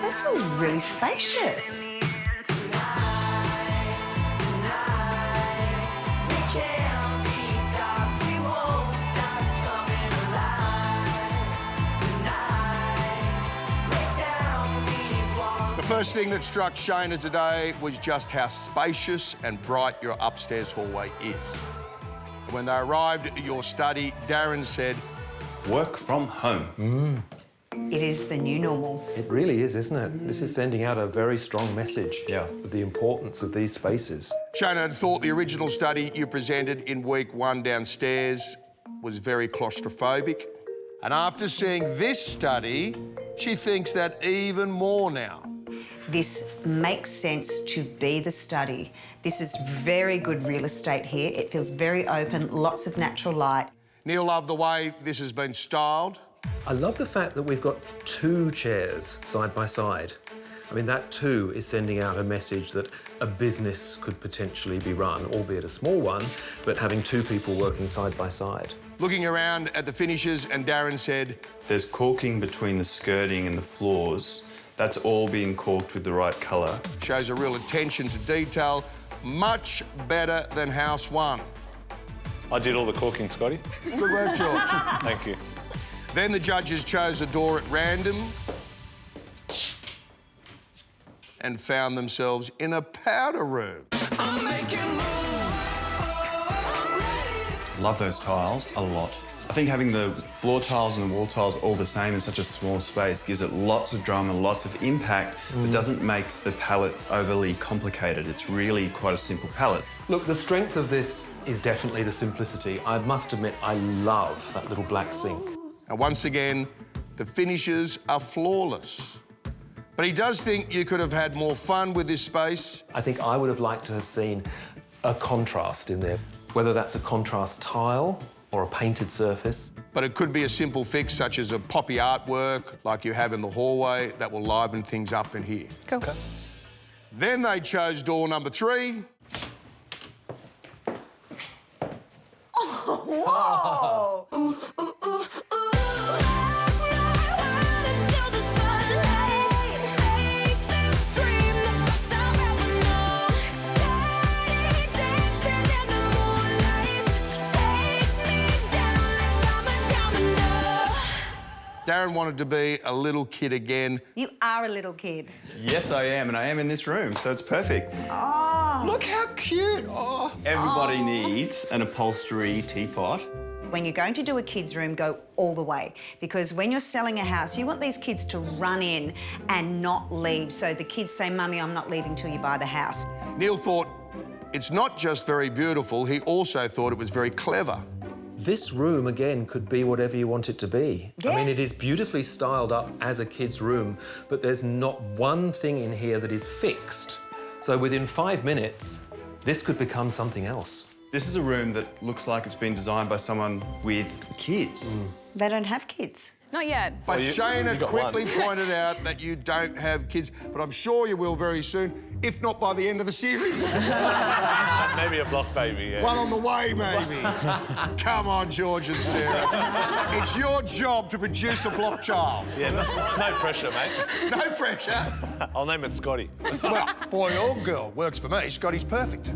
This feels really spacious. The first thing that struck Shana today was just how spacious and bright your upstairs hallway is. When they arrived at your study, Darren said, "Work from home." It is the new normal. It really is, isn't it? This is sending out a very strong message Yeah. of the importance of these spaces. Shana had thought the original study you presented in week 1 downstairs was very claustrophobic. And after seeing this study, she thinks that even more now. This makes sense to be the study. This is very good real estate here. It feels very open, lots of natural light. Neil loved the way this has been styled. I love the fact that we've got 2 chairs side by side. I mean, that too is sending out a message that a business could potentially be run, albeit a small one, but having 2 people working side by side. Looking around at the finishes, and Darren said, There's caulking between the skirting and the floors. That's all being caulked with the right colour. shows a real attention to detail, much better than House 1. I did all the caulking, Scotty. Good work, George. Thank you. Then the judges chose a door at random and found themselves in a powder room. Love those tiles a lot. I think having the floor tiles and the wall tiles all the same in such a small space gives it lots of drama, lots of impact, but doesn't make the palette overly complicated. It's really quite a simple palette. Look, the strength of this is definitely the simplicity. I must admit, I love that little black sink. And once again, the finishes are flawless. But he does think you could have had more fun with this space. I think I would have liked to have seen a contrast in there, whether that's a contrast tile or a painted surface. But it could be a simple fix, such as a poppy artwork like you have in the hallway that will liven things up in here. Cool. Okay. Then they chose door number 3. Whoa! Darren wanted to be a little kid again. You are a little kid. Yes, I am, and I am in this room, so it's perfect. Oh. Look how cute. Oh. Everybody needs an upholstery teapot. When you're going to do a kids' room, go all the way. Because when you're selling a house, you want these kids to run in and not leave. So the kids say, Mummy, I'm not leaving till you buy the house. Neil thought it's not just very beautiful, he also thought it was very clever. This room, again, could be whatever you want it to be. Yeah. I mean, it is beautifully styled up as a kid's room, but there's not one thing in here that is fixed. So within 5 minutes, this could become something else. This is a room that looks like it's been designed by someone with kids. They don't have kids. Not yet. But Shana you got quickly one. pointed out that you don't have kids, but I'm sure you will very soon, if not by the end of the series. Maybe a block baby, yeah. One on the way, maybe. Come on, George and Sarah. It's your job to produce a block child. Yeah, no pressure, mate. No pressure. I'll name it Scotty. Well, boy or girl, works for me. Scotty's perfect.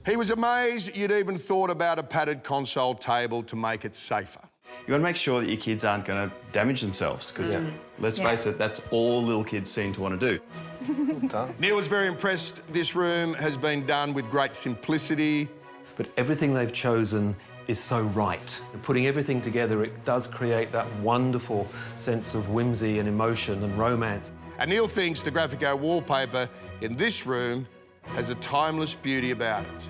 He was amazed you'd even thought about a padded console table to make it safer. You want to make sure that your kids aren't going to damage themselves, because let's face it, that's all little kids seem to want to do. Neil was very impressed. This room has been done with great simplicity. But everything they've chosen is so right. And putting everything together, it does create that wonderful sense of whimsy and emotion and romance. And Neil thinks the Graphico wallpaper in this room has a timeless beauty about it.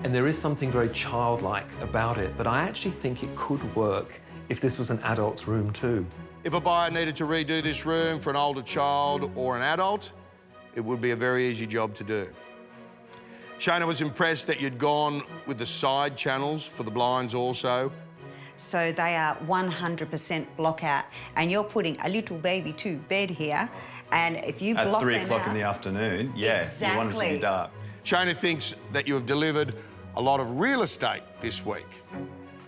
And there is something very childlike about it, but I actually think it could work if this was an adult's room too. If a buyer needed to redo this room for an older child or an adult, it would be a very easy job to do. Shana was impressed that you'd gone with the side channels for the blinds also. So they are 100% block out, and you're putting a little baby to bed here, and if you block At 3 them o'clock out, in the afternoon, yeah, you want it to be Exactly. dark. Shana thinks that you have delivered a lot of real estate this week.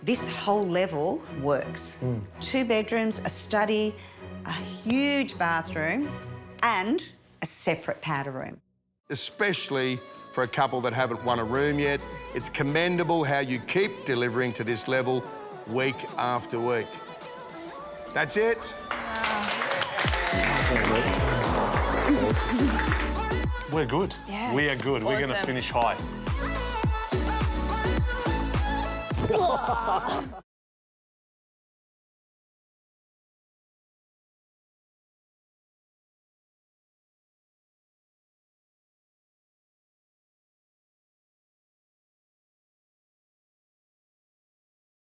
this whole level works. 2 bedrooms, a study, a huge bathroom and a separate powder room. Especially for a couple that haven't won a room yet, it's commendable how you keep delivering to this level week after week. That's it. We're good. Yeah, We are it's good. We're going to awesome. finish high.